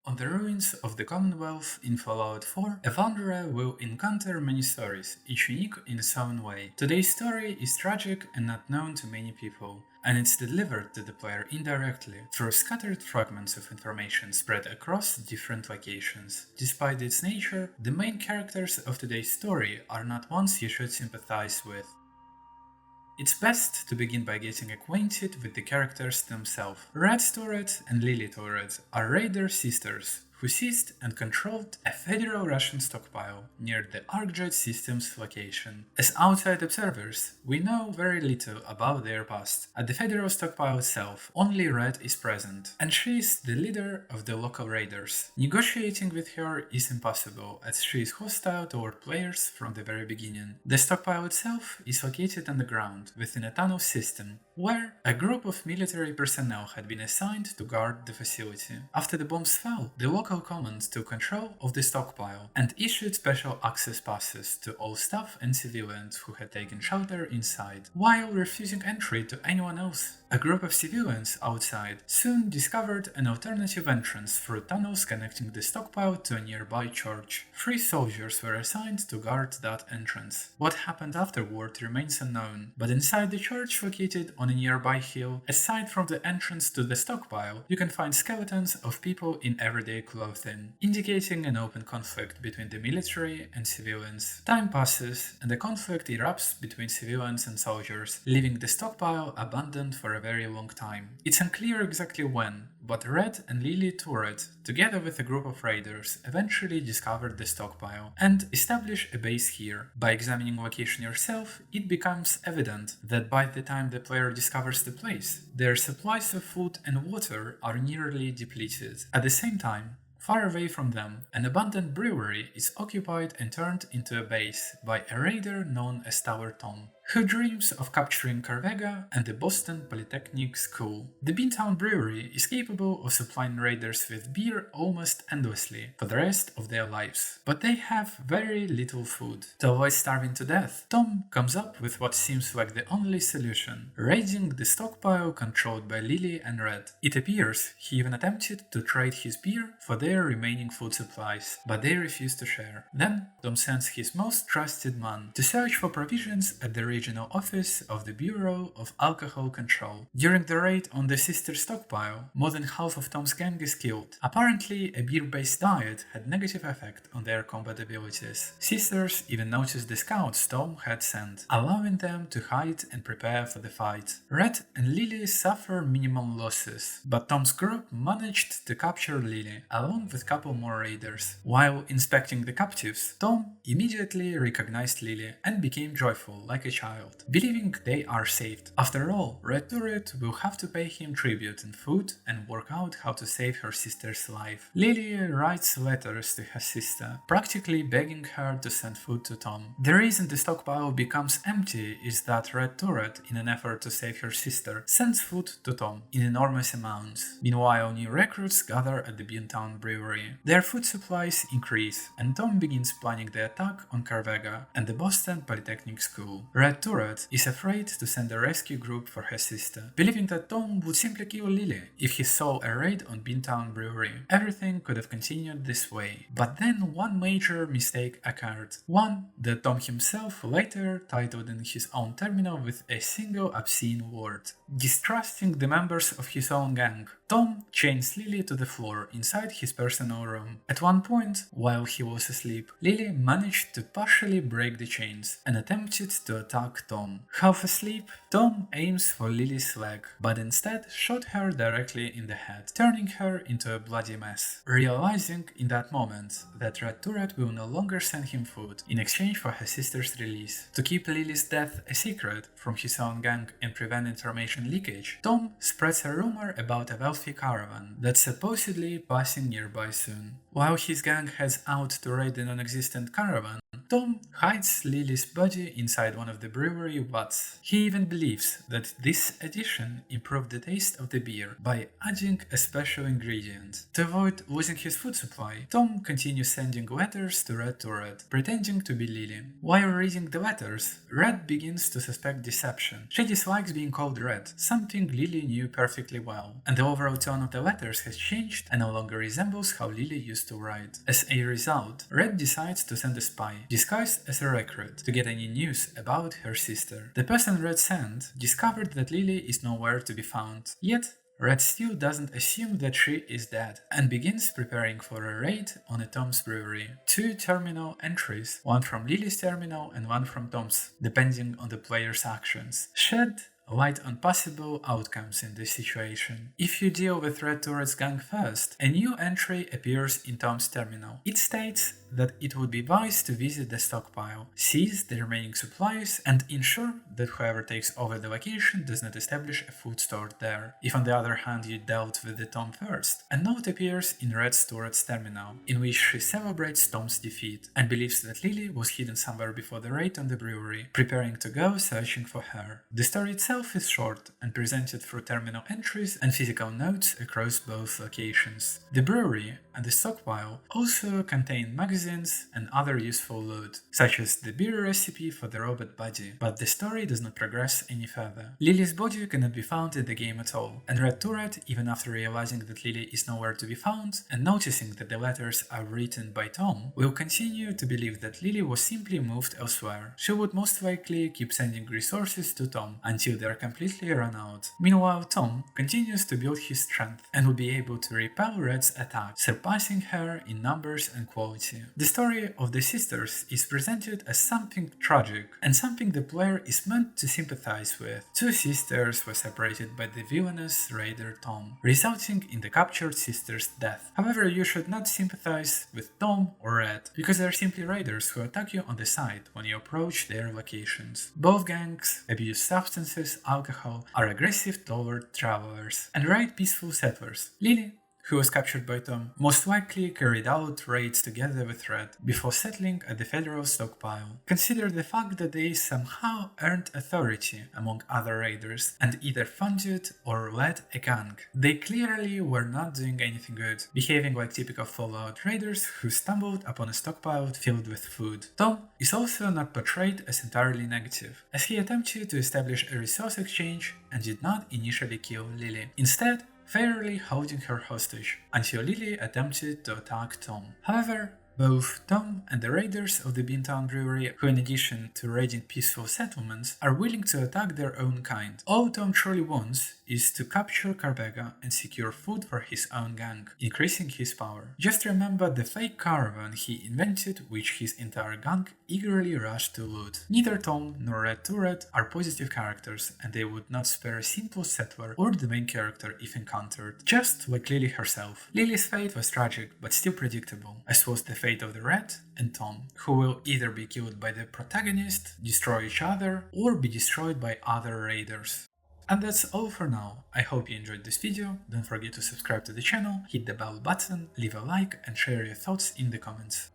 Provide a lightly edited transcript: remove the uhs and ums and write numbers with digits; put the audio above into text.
On the ruins of the Commonwealth in Fallout 4, a wanderer will encounter many stories, each unique in its own way. Today's story is tragic and not known to many people, and it's delivered to the player indirectly through scattered fragments of information spread across different locations. Despite its nature, the main characters of today's story are not ones you should sympathize with. It's best to begin by getting acquainted with the characters themselves. Red Tourette and Lily Tourette are Raider sisters who seized and controlled a federal Russian stockpile near the ArcJet system's location. As outside observers, we know very little about their past. At the federal stockpile itself, only Red is present, and she is the leader of the local raiders. Negotiating with her is impossible, as she is hostile toward players from the very beginning. The stockpile itself is located underground, within a tunnel system, where a group of military personnel had been assigned to guard the facility. After the bombs fell, the local command took control of the stockpile and issued special access passes to all staff and civilians who had taken shelter inside, while refusing entry to anyone else. A group of civilians outside soon discovered an alternative entrance through tunnels connecting the stockpile to a nearby church. 3 soldiers were assigned to guard that entrance. What happened afterward remains unknown, but inside the church located on a nearby hill, aside from the entrance to the stockpile, you can find skeletons of people in everyday clothing, indicating an open conflict between the military and civilians. Time passes, and the conflict erupts between civilians and soldiers, leaving the stockpile abandoned for a very long time. It's unclear exactly when, but Red and Lily Tourette, together with a group of raiders, eventually discovered the stockpile and established a base here. By examining the location yourself, it becomes evident that by the time the player discovers the place, their supplies of food and water are nearly depleted. At the same time, far away from them, an abandoned brewery is occupied and turned into a base by a raider known as Tower Tom, who dreams of capturing Carvega and the Boston Polytechnic School. The Beantown Brewery is capable of supplying raiders with beer almost endlessly for the rest of their lives, but they have very little food. To avoid starving to death, Tom comes up with what seems like the only solution: raiding the stockpile controlled by Lily and Red. It appears he even attempted to trade his beer for their remaining food supplies, but they refuse to share. Then Tom sends his most trusted man to search for provisions at the regional office of the Bureau of Alcohol Control. During the raid on the sister stockpile, more than half of Tom's gang is killed. Apparently, a beer-based diet had negative effect on their combat abilities. Sisters even noticed the scouts Tom had sent, allowing them to hide and prepare for the fight. Red and Lily suffer minimum losses, but Tom's group managed to capture Lily, along with a couple more raiders. While inspecting the captives, Tom immediately recognized Lily and became joyful like a child, believing they are saved. After all, Red Tourette will have to pay him tribute in food and work out how to save her sister's life. Lily writes letters to her sister, practically begging her to send food to Tom. The reason the stockpile becomes empty is that Red Tourette, in an effort to save her sister, sends food to Tom in enormous amounts. Meanwhile, new recruits gather at the Beantown Brewery. Their food supplies increase, and Tom begins planning the attack on Carvega and the Boston Polytechnic School. Red Tourette is afraid to send a rescue group for her sister, believing that Tom would simply kill Lily if he saw a raid on Beantown Brewery. Everything could have continued this way, but then one major mistake occurred, one that Tom himself later titled in his own terminal with a single obscene word. Distrusting the members of his own gang, Tom chains Lily to the floor inside his personal room. At one point, while he was asleep, Lily managed to partially break the chains and attempted to attack Tom. Half asleep, Tom aims for Lily's leg, but instead shot her directly in the head, turning her into a bloody mess. Realizing in that moment that Red Tourette will no longer send him food in exchange for her sister's release. To keep Lily's death a secret from his own gang and prevent information leakage, Tom spreads a rumor about a wealthy caravan that's supposedly passing nearby soon. While his gang heads out to raid the non-existent caravan, Tom hides Lily's body inside one of the brewery vats. He even believes that this addition improved the taste of the beer by adding a special ingredient. To avoid losing his food supply, Tom continues sending letters to Red Tourette, pretending to be Lily. While reading the letters, Red begins to suspect deception. She dislikes being called Red, something Lily knew perfectly well, and the overall tone of the letters has changed and no longer resembles how Lily used to write. As a result, Red decides to send a spy, disguised as a recruit, to get any news about her sister. The person Red sent discovered that Lily is nowhere to be found, yet Red still doesn't assume that she is dead, and begins preparing for a raid on a Tom's brewery. 2 terminal entries, one from Lily's terminal and one from Tom's, depending on the player's actions, shed light on possible outcomes in this situation. If you deal with Red Tourette's gang first, a new entry appears in Tom's terminal. It states that it would be wise to visit the stockpile, seize the remaining supplies, and ensure that whoever takes over the location does not establish a food store there. If on the other hand you dealt with the Tom first, a note appears in Red Tourette's terminal, in which she celebrates Tom's defeat, and believes that Lily was hidden somewhere before the raid on the brewery, preparing to go searching for her. The story itself is short and presented through terminal entries and physical notes across both locations. The brewery and the stockpile also contain magazines and other useful loot, such as the beer recipe for the robot body, but the story does not progress any further. Lily's body cannot be found in the game at all, and Red Tourette, even after realizing that Lily is nowhere to be found and noticing that the letters are written by Tom, will continue to believe that Lily was simply moved elsewhere. She would most likely keep sending resources to Tom until they are completely run out. Meanwhile, Tom continues to build his strength and will be able to repel Red's attack, surpassing her in numbers and quality. The story of the sisters is presented as something tragic and something the player is meant to sympathize with. 2 sisters were separated by the villainous raider Tom, resulting in the captured sister's death. However, you should not sympathize with Tom or Red, because they are simply raiders who attack you on the side when you approach their locations. Both gangs abuse substances, alcohol, are aggressive toward travelers, and raid peaceful settlers. Lily, who was captured by Tom, most likely carried out raids together with Red before settling at the federal stockpile. Consider the fact that they somehow earned authority among other raiders and either funded or led a gang. They clearly were not doing anything good, behaving like typical Fallout raiders who stumbled upon a stockpile filled with food. Tom is also not portrayed as entirely negative, as he attempted to establish a resource exchange and did not initially kill Lily, instead fairly holding her hostage until Lily attempted to attack Tom. However, both Tom and the raiders of the Beantown Brewery, who in addition to raiding peaceful settlements, are willing to attack their own kind. All Tom truly wants is to capture Carbega and secure food for his own gang, increasing his power. Just remember the fake caravan he invented, which his entire gang eagerly rushed to loot. Neither Tom nor Red Tourette are positive characters, and they would not spare a simple settler or the main character if encountered, just like Lily herself. Lily's fate was tragic, but still predictable, as was the fate of the Red and Tom, who will either be killed by the protagonist, destroy each other, or be destroyed by other raiders. And that's all for now. I hope you enjoyed this video. Don't forget to subscribe to the channel, hit the bell button, leave a like and share your thoughts in the comments.